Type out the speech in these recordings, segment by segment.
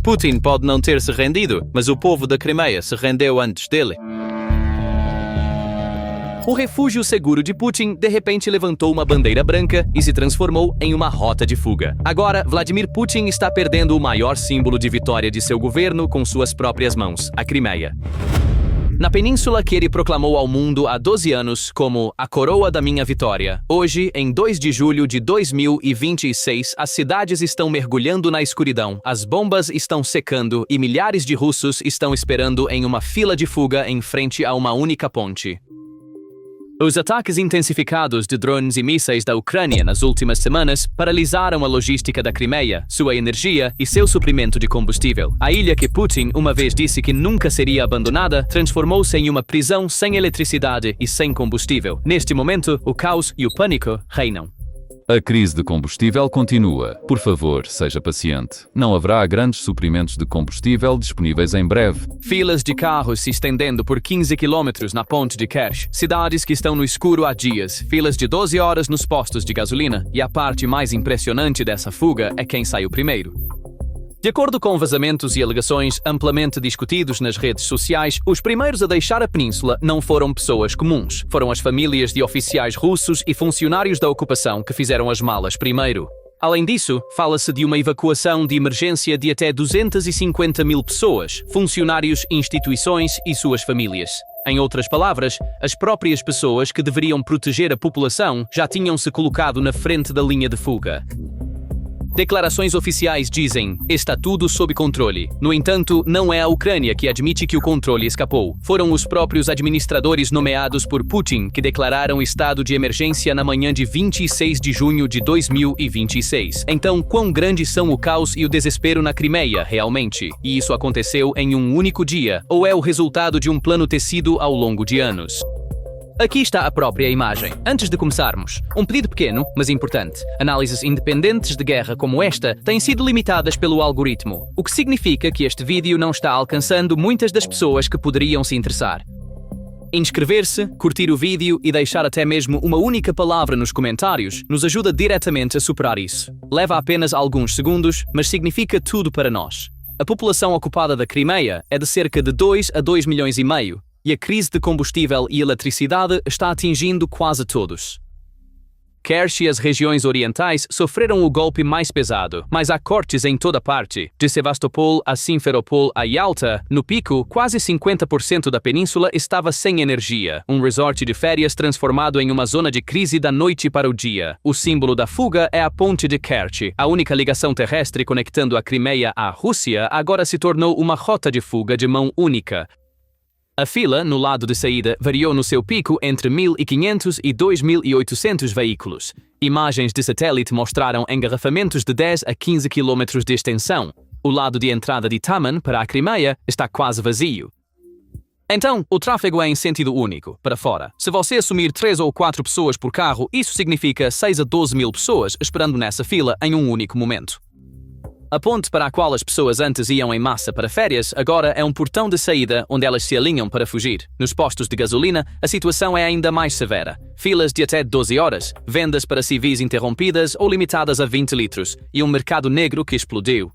Putin pode não ter se rendido, mas o povo da Crimeia se rendeu antes dele. O refúgio seguro de Putin de repente levantou uma bandeira branca e se transformou em uma rota de fuga. Agora, Vladimir Putin está perdendo o maior símbolo de vitória de seu governo com suas próprias mãos, a Crimeia. Na península que ele proclamou ao mundo há 12 anos como a coroa da minha vitória, hoje, em 2 de julho de 2026, as cidades estão mergulhando na escuridão, as bombas estão secando e milhares de russos estão esperando em uma fila de fuga em frente a uma única ponte. Os ataques intensificados de drones e mísseis da Ucrânia nas últimas semanas paralisaram a logística da Crimeia, sua energia e seu suprimento de combustível. A ilha que Putin uma vez disse que nunca seria abandonada transformou-se em uma prisão sem eletricidade e sem combustível. Neste momento, o caos e o pânico reinam. A crise de combustível continua. Por favor, seja paciente. Não haverá grandes suprimentos de combustível disponíveis em breve. Filas de carros se estendendo por 15 quilômetros na ponte de Kerch. Cidades que estão no escuro há dias. Filas de 12 horas nos postos de gasolina. E a parte mais impressionante dessa fuga é quem saiu primeiro. De acordo com vazamentos e alegações amplamente discutidos nas redes sociais, os primeiros a deixar a península não foram pessoas comuns. Foram as famílias de oficiais russos e funcionários da ocupação que fizeram as malas primeiro. Além disso, fala-se de uma evacuação de emergência de até 250 mil pessoas, funcionários, instituições e suas famílias. Em outras palavras, as próprias pessoas que deveriam proteger a população já tinham se colocado na frente da linha de fuga. Declarações oficiais dizem: está tudo sob controle. No entanto, não é a Ucrânia que admite que o controle escapou. Foram os próprios administradores nomeados por Putin que declararam estado de emergência na manhã de 26 de junho de 2026. Então, quão grandes são o caos e o desespero na Crimeia, realmente? E isso aconteceu em um único dia? Ou é o resultado de um plano tecido ao longo de anos? Aqui está a própria imagem. Antes de começarmos, um pedido pequeno, mas importante. Análises independentes de guerra como esta têm sido limitadas pelo algoritmo, o que significa que este vídeo não está alcançando muitas das pessoas que poderiam se interessar. Inscrever-se, curtir o vídeo e deixar até mesmo uma única palavra nos comentários nos ajuda diretamente a superar isso. Leva apenas alguns segundos, mas significa tudo para nós. A população ocupada da Crimeia é de cerca de 2 a 2 milhões e meio. E a crise de combustível e eletricidade está atingindo quase todos. Kerch e as regiões orientais sofreram o golpe mais pesado, mas há cortes em toda parte. De Sevastopol a Simferopol a Yalta, no pico, quase 50% da península estava sem energia. Um resort de férias transformado em uma zona de crise da noite para o dia. O símbolo da fuga é a ponte de Kerch. A única ligação terrestre conectando a Crimeia à Rússia agora se tornou uma rota de fuga de mão única. A fila, no lado de saída, variou no seu pico entre 1.500 e 2.800 veículos. Imagens de satélite mostraram engarrafamentos de 10 a 15 km de extensão. O lado de entrada de Taman para a Crimeia está quase vazio. Então, o tráfego é em sentido único, para fora. Se você assumir 3 ou 4 pessoas por carro, isso significa 6 a 12 mil pessoas esperando nessa fila em um único momento. A ponte para a qual as pessoas antes iam em massa para férias agora é um portão de saída onde elas se alinham para fugir. Nos postos de gasolina, a situação é ainda mais severa. Filas de até 12 horas, vendas para civis interrompidas ou limitadas a 20 litros, e um mercado negro que explodiu.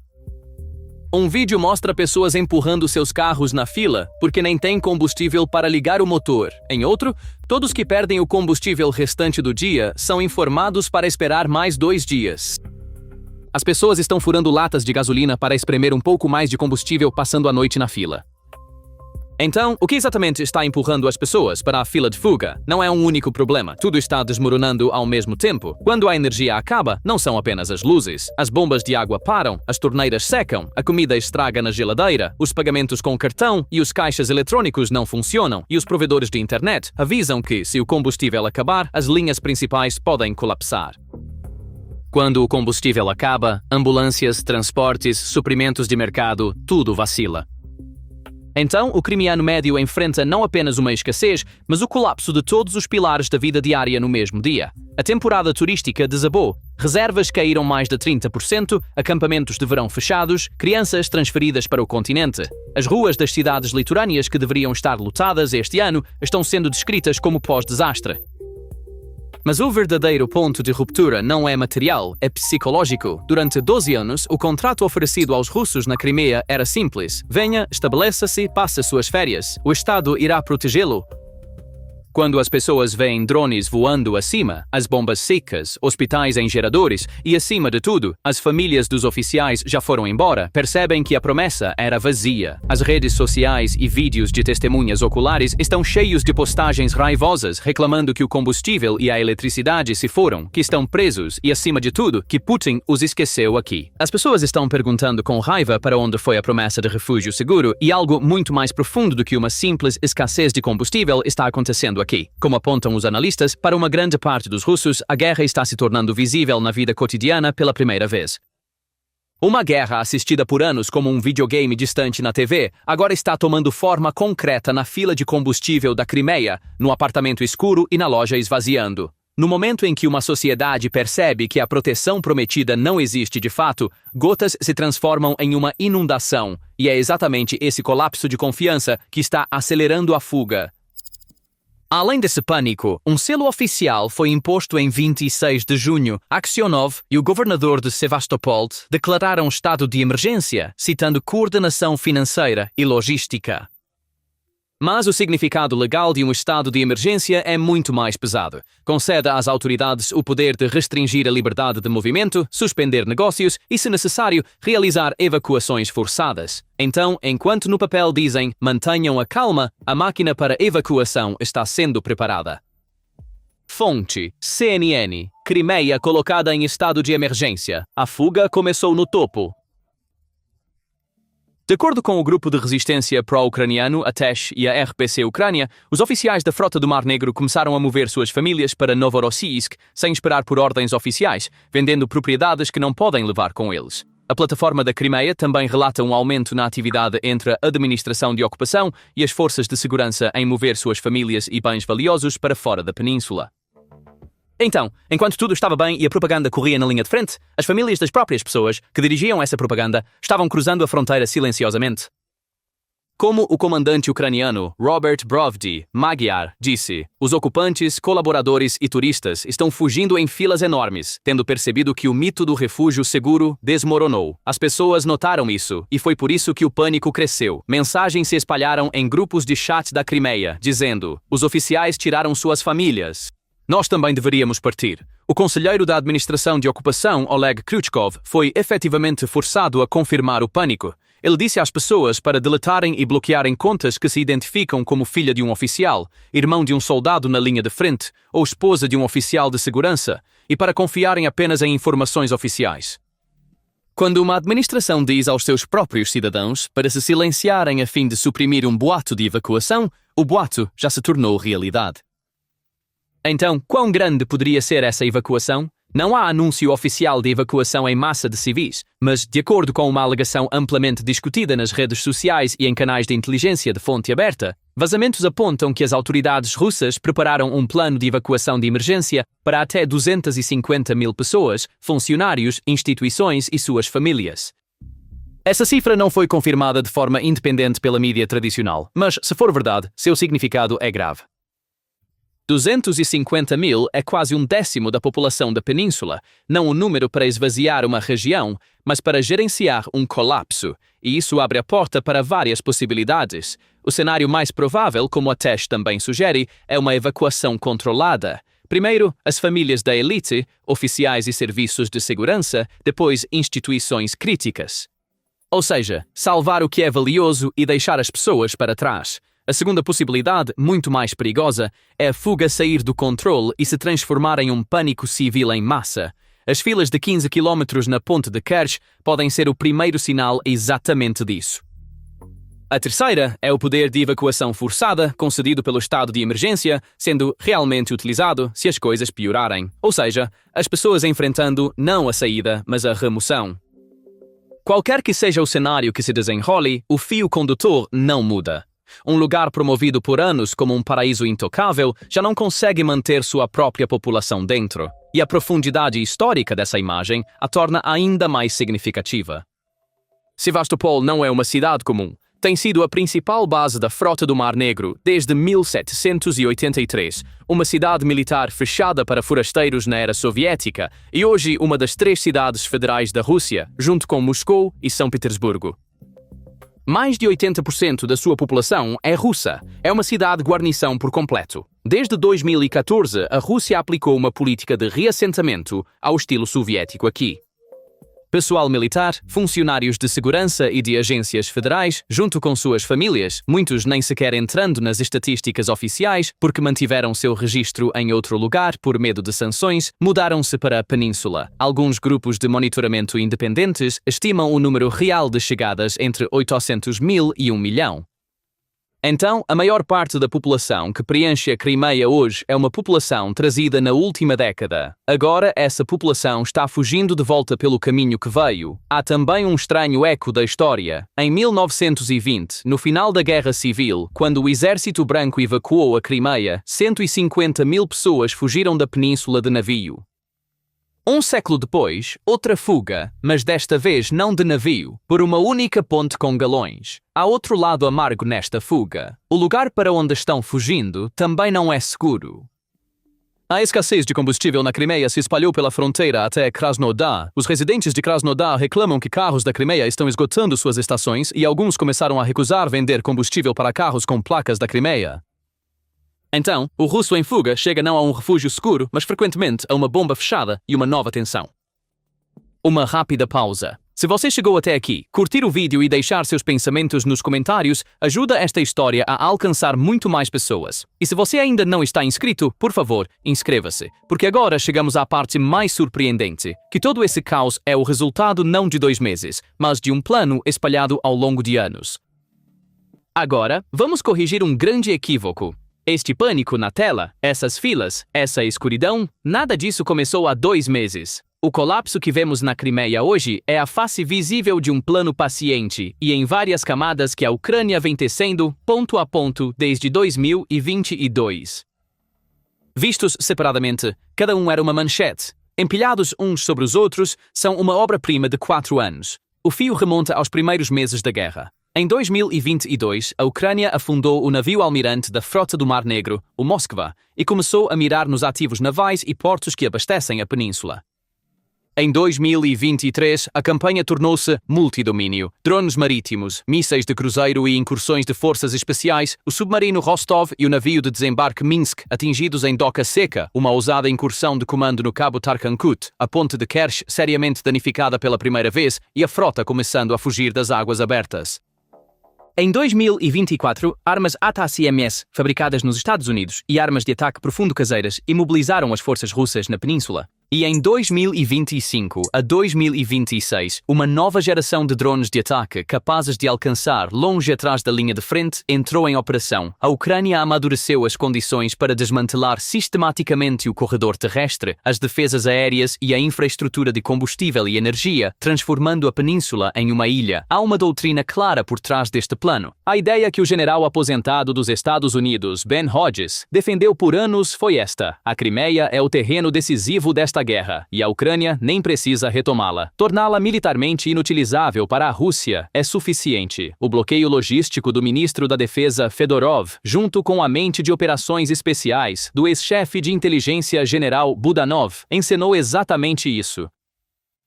Um vídeo mostra pessoas empurrando seus carros na fila porque nem tem combustível para ligar o motor. Em outro, todos que perdem o combustível restante do dia são informados para esperar mais 2 dias. As pessoas estão furando latas de gasolina para espremer um pouco mais de combustível passando a noite na fila. Então, o que exatamente está empurrando as pessoas para a fila de fuga? Não é um único problema. Tudo está desmoronando ao mesmo tempo. Quando a energia acaba, não são apenas as luzes. As bombas de água param, as torneiras secam, a comida estraga na geladeira, os pagamentos com cartão e os caixas eletrônicos não funcionam, e os provedores de internet avisam que, se o combustível acabar, as linhas principais podem colapsar. Quando o combustível acaba, ambulâncias, transportes, suprimentos de mercado, tudo vacila. Então, o crimeano médio enfrenta não apenas uma escassez, mas o colapso de todos os pilares da vida diária no mesmo dia. A temporada turística desabou, reservas caíram mais de 30%, acampamentos de verão fechados, crianças transferidas para o continente. As ruas das cidades litorâneas que deveriam estar lotadas este ano estão sendo descritas como pós-desastre. Mas o verdadeiro ponto de ruptura não é material, é psicológico. Durante 12 anos, o contrato oferecido aos russos na Crimeia era simples. Venha, estabeleça-se, passe suas férias. O Estado irá protegê-lo. Quando as pessoas veem drones voando acima, as bombas secas, hospitais em geradores e, acima de tudo, as famílias dos oficiais já foram embora, percebem que a promessa era vazia. As redes sociais e vídeos de testemunhas oculares estão cheios de postagens raivosas reclamando que o combustível e a eletricidade se foram, que estão presos e, acima de tudo, que Putin os esqueceu aqui. As pessoas estão perguntando com raiva para onde foi a promessa de refúgio seguro e algo muito mais profundo do que uma simples escassez de combustível está acontecendo aqui. Como apontam os analistas, para uma grande parte dos russos, a guerra está se tornando visível na vida cotidiana pela primeira vez. Uma guerra assistida por anos como um videogame distante na TV, agora está tomando forma concreta na fila de combustível da Crimeia, no apartamento escuro e na loja esvaziando. No momento em que uma sociedade percebe que a proteção prometida não existe de fato, gotas se transformam em uma inundação, e é exatamente esse colapso de confiança que está acelerando a fuga. Além desse pânico, um selo oficial foi imposto em 26 de junho. Aksionov e o governador de Sevastopol declararam estado de emergência, citando coordenação financeira e logística. Mas o significado legal de um estado de emergência é muito mais pesado. Concede às autoridades o poder de restringir a liberdade de movimento, suspender negócios e, se necessário, realizar evacuações forçadas. Então, enquanto no papel dizem mantenham a calma, a máquina para evacuação está sendo preparada. Fonte: CNN. Crimeia colocada em estado de emergência. A fuga começou no topo. De acordo com o grupo de resistência pró-ucraniano, a TESH e a RPC Ucrânia, os oficiais da Frota do Mar Negro começaram a mover suas famílias para Novorossiysk sem esperar por ordens oficiais, vendendo propriedades que não podem levar com eles. A plataforma da Crimeia também relata um aumento na atividade entre a administração de ocupação e as forças de segurança em mover suas famílias e bens valiosos para fora da península. Então, enquanto tudo estava bem e a propaganda corria na linha de frente, as famílias das próprias pessoas que dirigiam essa propaganda estavam cruzando a fronteira silenciosamente. Como o comandante ucraniano Robert Brovdy Magyar disse, os ocupantes, colaboradores e turistas estão fugindo em filas enormes, tendo percebido que o mito do refúgio seguro desmoronou. As pessoas notaram isso, e foi por isso que o pânico cresceu. Mensagens se espalharam em grupos de chat da Crimeia, dizendo, os oficiais tiraram suas famílias. Nós também deveríamos partir. O conselheiro da administração de ocupação, Oleg Kryuchkov, foi efetivamente forçado a confirmar o pânico. Ele disse às pessoas para deletarem e bloquearem contas que se identificam como filha de um oficial, irmão de um soldado na linha de frente ou esposa de um oficial de segurança, e para confiarem apenas em informações oficiais. Quando uma administração diz aos seus próprios cidadãos para se silenciarem a fim de suprimir um boato de evacuação, o boato já se tornou realidade. Então, quão grande poderia ser essa evacuação? Não há anúncio oficial de evacuação em massa de civis, mas, de acordo com uma alegação amplamente discutida nas redes sociais e em canais de inteligência de fonte aberta, vazamentos apontam que as autoridades russas prepararam um plano de evacuação de emergência para até 250 mil pessoas, funcionários, instituições e suas famílias. Essa cifra não foi confirmada de forma independente pela mídia tradicional, mas, se for verdade, seu significado é grave. 250 mil é quase um décimo da população da península, não um número para esvaziar uma região, mas para gerenciar um colapso, e isso abre a porta para várias possibilidades. O cenário mais provável, como a TESH também sugere, é uma evacuação controlada. Primeiro, as famílias da elite, oficiais e serviços de segurança, depois instituições críticas. Ou seja, salvar o que é valioso e deixar as pessoas para trás. A segunda possibilidade, muito mais perigosa, é a fuga sair do controle e se transformar em um pânico civil em massa. As filas de 15 km na ponte de Kerch podem ser o primeiro sinal exatamente disso. A terceira é o poder de evacuação forçada concedido pelo estado de emergência, sendo realmente utilizado se as coisas piorarem. Ou seja, as pessoas enfrentando não a saída, mas a remoção. Qualquer que seja o cenário que se desenrole, o fio condutor não muda. Um lugar promovido por anos como um paraíso intocável já não consegue manter sua própria população dentro, e a profundidade histórica dessa imagem a torna ainda mais significativa. Sevastopol não é uma cidade comum. tem sido a principal base da Frota do Mar Negro desde 1783, uma cidade militar fechada para forasteiros na era soviética e hoje uma das 3 cidades federais da Rússia, junto com Moscou e São Petersburgo. Mais de 80% da sua população é russa. É uma cidade guarnição por completo. Desde 2014, a Rússia aplicou uma política de reassentamento ao estilo soviético aqui. Pessoal militar, funcionários de segurança e de agências federais, junto com suas famílias, muitos nem sequer entrando nas estatísticas oficiais porque mantiveram seu registro em outro lugar por medo de sanções, mudaram-se para a península. Alguns grupos de monitoramento independentes estimam o número real de chegadas entre 800 mil e 1 milhão. Então, a maior parte da população que preenche a Crimeia hoje é uma população trazida na última década. Agora, essa população está fugindo de volta pelo caminho que veio. Há também um estranho eco da história. Em 1920, no final da Guerra Civil, quando o Exército Branco evacuou a Crimeia, 150 mil pessoas fugiram da península de navio. Um século depois, outra fuga, mas desta vez não de navio, por uma única ponte com galões. Há outro lado amargo nesta fuga. O lugar para onde estão fugindo também não é seguro. A escassez de combustível na Crimeia se espalhou pela fronteira até Krasnodar. Os residentes de Krasnodar reclamam que carros da Crimeia estão esgotando suas estações e alguns começaram a recusar vender combustível para carros com placas da Crimeia. Então, o russo em fuga chega não a um refúgio seguro, mas frequentemente a uma bomba fechada e uma nova tensão. Uma rápida pausa. Se você chegou até aqui, curtir o vídeo e deixar seus pensamentos nos comentários ajuda esta história a alcançar muito mais pessoas. E se você ainda não está inscrito, por favor, inscreva-se, porque agora chegamos à parte mais surpreendente, que todo esse caos é o resultado não de 2 meses, mas de um plano espalhado ao longo de anos. Agora, vamos corrigir um grande equívoco. Este pânico na tela, essas filas, essa escuridão, nada disso começou há 2 meses. O colapso que vemos na Crimeia hoje é a face visível de um plano paciente e em várias camadas que a Ucrânia vem tecendo, ponto a ponto, desde 2022. Vistos separadamente, cada um era uma manchete. Empilhados uns sobre os outros, são uma obra-prima de 4 anos. O fio remonta aos primeiros meses da guerra. Em 2022, a Ucrânia afundou o navio almirante da Frota do Mar Negro, o Moskva, e começou a mirar nos ativos navais e portos que abastecem a península. Em 2023, a campanha tornou-se multidomínio. Drones marítimos, mísseis de cruzeiro e incursões de forças especiais, o submarino Rostov e o navio de desembarque Minsk atingidos em doca seca, uma ousada incursão de comando no Cabo Tarkankut, a ponte de Kerch seriamente danificada pela primeira vez e a frota começando a fugir das águas abertas. Em 2024, armas ATACMS, fabricadas nos Estados Unidos, e armas de ataque profundo caseiras imobilizaram as forças russas na península. E em 2025 a 2026, uma nova geração de drones de ataque capazes de alcançar longe atrás da linha de frente entrou em operação. A Ucrânia amadureceu as condições para desmantelar sistematicamente o corredor terrestre, as defesas aéreas e a infraestrutura de combustível e energia, transformando a península em uma ilha. Há uma doutrina clara por trás deste plano. A ideia que o general aposentado dos Estados Unidos, Ben Hodges, defendeu por anos foi esta: a Crimeia é o terreno decisivo desta guerra, e a Ucrânia nem precisa retomá-la. Torná-la militarmente inutilizável para a Rússia é suficiente. O bloqueio logístico do ministro da Defesa Fedorov, junto com a mente de operações especiais do ex-chefe de inteligência general Budanov, encenou exatamente isso.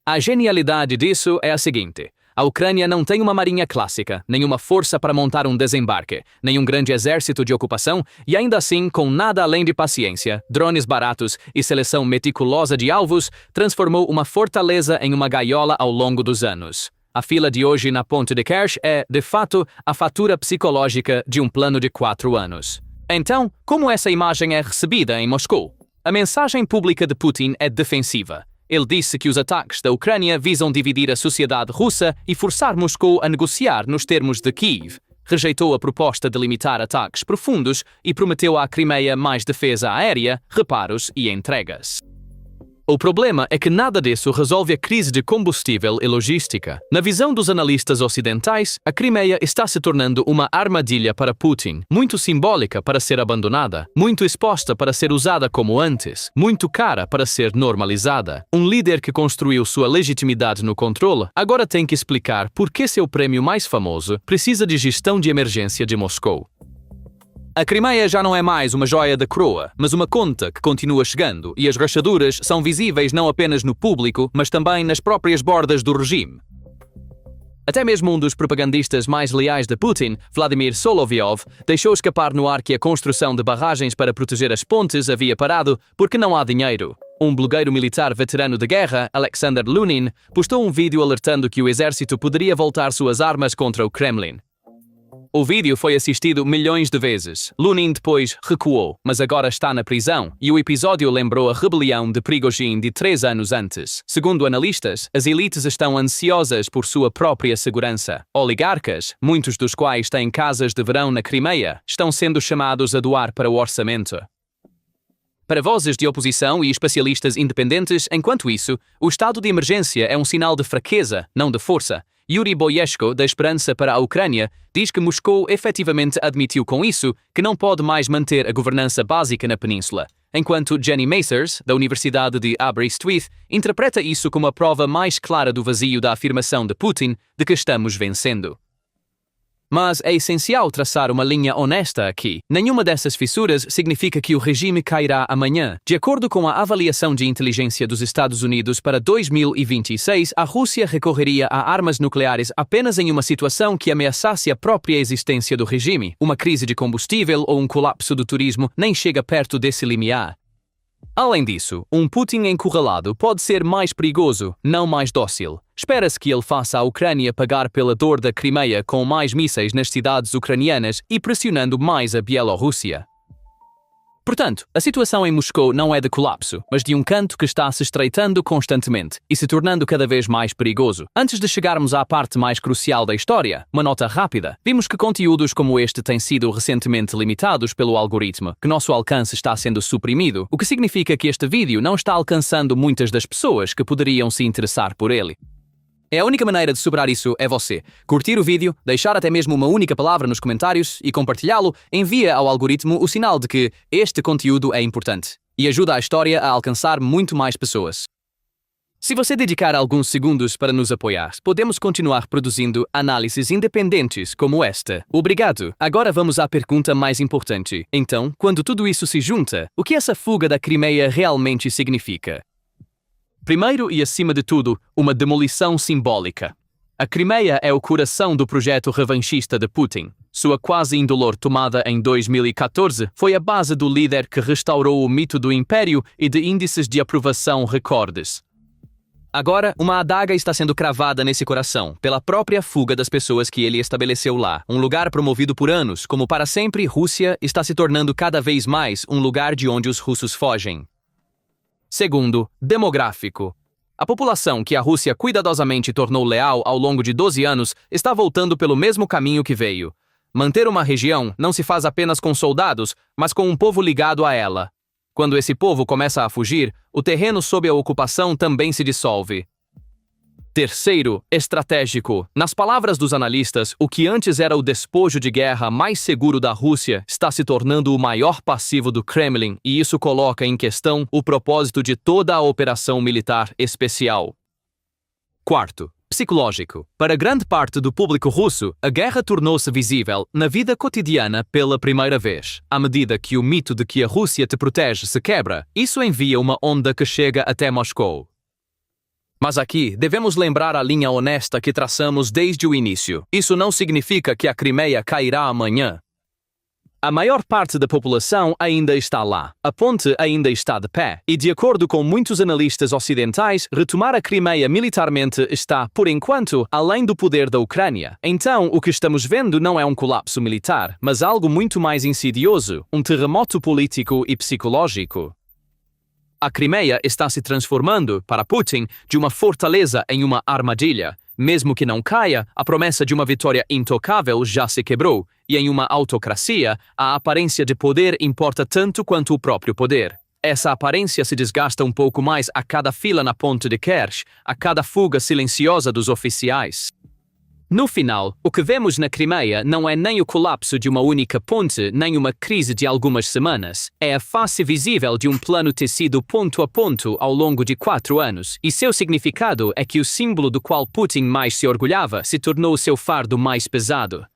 A genialidade disso é a seguinte: a Ucrânia não tem uma marinha clássica, nenhuma força para montar um desembarque, nenhum grande exército de ocupação e ainda assim, com nada além de paciência, drones baratos e seleção meticulosa de alvos, transformou uma fortaleza em uma gaiola ao longo dos anos. A fila de hoje na ponte de Kerch é, de fato, a fatura psicológica de um plano de 4 anos. Então, como essa imagem é recebida em Moscou? A mensagem pública de Putin é defensiva. Ele disse que os ataques da Ucrânia visam dividir a sociedade russa e forçar Moscou a negociar nos termos de Kiev. Rejeitou a proposta de limitar ataques profundos e prometeu à Crimeia mais defesa aérea, reparos e entregas. O problema é que nada disso resolve a crise de combustível e logística. Na visão dos analistas ocidentais, a Crimeia está se tornando uma armadilha para Putin, muito simbólica para ser abandonada, muito exposta para ser usada como antes, muito cara para ser normalizada. Um líder que construiu sua legitimidade no controle agora tem que explicar por que seu prêmio mais famoso precisa de gestão de emergência de Moscou. A Crimeia já não é mais uma joia da coroa, mas uma conta que continua chegando, e as rachaduras são visíveis não apenas no público, mas também nas próprias bordas do regime. Até mesmo um dos propagandistas mais leais de Putin, Vladimir Solovyov, deixou escapar no ar que a construção de barragens para proteger as pontes havia parado porque não há dinheiro. Um blogueiro militar veterano de guerra, Alexander Lunin, postou um vídeo alertando que o exército poderia voltar suas armas contra o Kremlin. O vídeo foi assistido milhões de vezes. Lunin depois recuou, mas agora está na prisão, e o episódio lembrou a rebelião de Prigozhin de 3 anos antes. Segundo analistas, as elites estão ansiosas por sua própria segurança. Oligarcas, muitos dos quais têm casas de verão na Crimeia, estão sendo chamados a doar para o orçamento. Para vozes de oposição e especialistas independentes, enquanto isso, o estado de emergência é um sinal de fraqueza, não de força. Yuri Boyeshko, da Esperança para a Ucrânia, diz que Moscou efetivamente admitiu com isso que não pode mais manter a governança básica na península, enquanto Jenny Macers, da Universidade de Aberystwyth, interpreta isso como a prova mais clara do vazio da afirmação de Putin de que estamos vencendo. Mas é essencial traçar uma linha honesta aqui. Nenhuma dessas fissuras significa que o regime cairá amanhã. De acordo com a avaliação de inteligência dos Estados Unidos para 2026, a Rússia recorreria a armas nucleares apenas em uma situação que ameaçasse a própria existência do regime. Uma crise de combustível ou um colapso do turismo nem chega perto desse limiar. Além disso, um Putin encurralado pode ser mais perigoso, não mais dócil. Espera-se que ele faça a Ucrânia pagar pela dor da Crimeia com mais mísseis nas cidades ucranianas e pressionando mais a Bielorrússia. Portanto, a situação em Moscou não é de colapso, mas de um canto que está se estreitando constantemente e se tornando cada vez mais perigoso. Antes de chegarmos à parte mais crucial da história, uma nota rápida. Vimos que conteúdos como este têm sido recentemente limitados pelo algoritmo, que nosso alcance está sendo suprimido, o que significa que este vídeo não está alcançando muitas das pessoas que poderiam se interessar por ele. A única maneira de superar isso é você curtir o vídeo, deixar até mesmo uma única palavra nos comentários e compartilhá-lo envia ao algoritmo o sinal de que este conteúdo é importante e ajuda a história a alcançar muito mais pessoas. Se você dedicar alguns segundos para nos apoiar, podemos continuar produzindo análises independentes como esta. Obrigado! Agora vamos à pergunta mais importante. Então, quando tudo isso se junta, o que essa fuga da Crimeia realmente significa? Primeiro e acima de tudo, uma demolição simbólica. A Crimeia é o coração do projeto revanchista de Putin. Sua quase indolor tomada em 2014 foi a base do líder que restaurou o mito do império e de índices de aprovação recordes. Agora, uma adaga está sendo cravada nesse coração, pela própria fuga das pessoas que ele estabeleceu lá. Um lugar promovido por anos, como para sempre, Rússia está se tornando cada vez mais um lugar de onde os russos fogem. Segundo, demográfico. A população que a Rússia cuidadosamente tornou leal ao longo de 12 anos está voltando pelo mesmo caminho que veio. Manter uma região não se faz apenas com soldados, mas com um povo ligado a ela. Quando esse povo começa a fugir, o terreno sob a ocupação também se dissolve. Terceiro, estratégico. Nas palavras dos analistas, o que antes era o despojo de guerra mais seguro da Rússia está se tornando o maior passivo do Kremlin, e isso coloca em questão o propósito de toda a operação militar especial. Quarto, psicológico. Para grande parte do público russo, a guerra tornou-se visível na vida cotidiana pela primeira vez. À medida que o mito de que a Rússia te protege se quebra, isso envia uma onda que chega até Moscou. Mas aqui, devemos lembrar a linha honesta que traçamos desde o início. Isso não significa que a Crimeia cairá amanhã. A maior parte da população ainda está lá. A ponte ainda está de pé. E de acordo com muitos analistas ocidentais, retomar a Crimeia militarmente está, por enquanto, além do poder da Ucrânia. Então, o que estamos vendo não é um colapso militar, mas algo muito mais insidioso, um terremoto político e psicológico. A Crimeia está se transformando, para Putin, de uma fortaleza em uma armadilha. Mesmo que não caia, a promessa de uma vitória intocável já se quebrou, e em uma autocracia, a aparência de poder importa tanto quanto o próprio poder. essa aparência se desgasta um pouco mais a cada fila na ponte de Kerch, a cada fuga silenciosa dos oficiais. No final, o que vemos na Crimeia não é nem o colapso de uma única ponte, nem uma crise de algumas semanas. É a face visível de um plano tecido ponto a ponto ao longo de 4 anos, e seu significado é que o símbolo do qual Putin mais se orgulhava se tornou seu fardo mais pesado.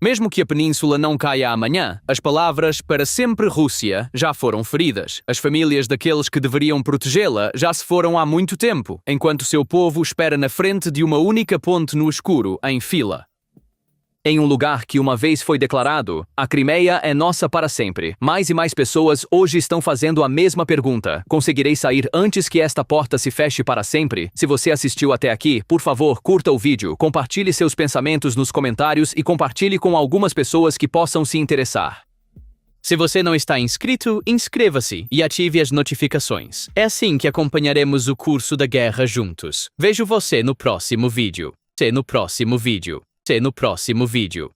Mesmo que a península não caia amanhã, as palavras "para sempre Rússia" já foram feridas. As famílias daqueles que deveriam protegê-la já se foram há muito tempo, enquanto seu povo espera na frente de uma única ponte no escuro, em fila. Em um lugar que uma vez foi declarado, a Crimeia é nossa para sempre. Mais e mais pessoas hoje estão fazendo a mesma pergunta. Conseguirei sair antes que esta porta se feche para sempre? Se você assistiu até aqui, por favor, curta o vídeo, compartilhe seus pensamentos nos comentários e compartilhe com algumas pessoas que possam se interessar. Se você não está inscrito, inscreva-se e ative as notificações. É assim que acompanharemos o curso da guerra juntos. Vejo você no próximo vídeo. No próximo vídeo.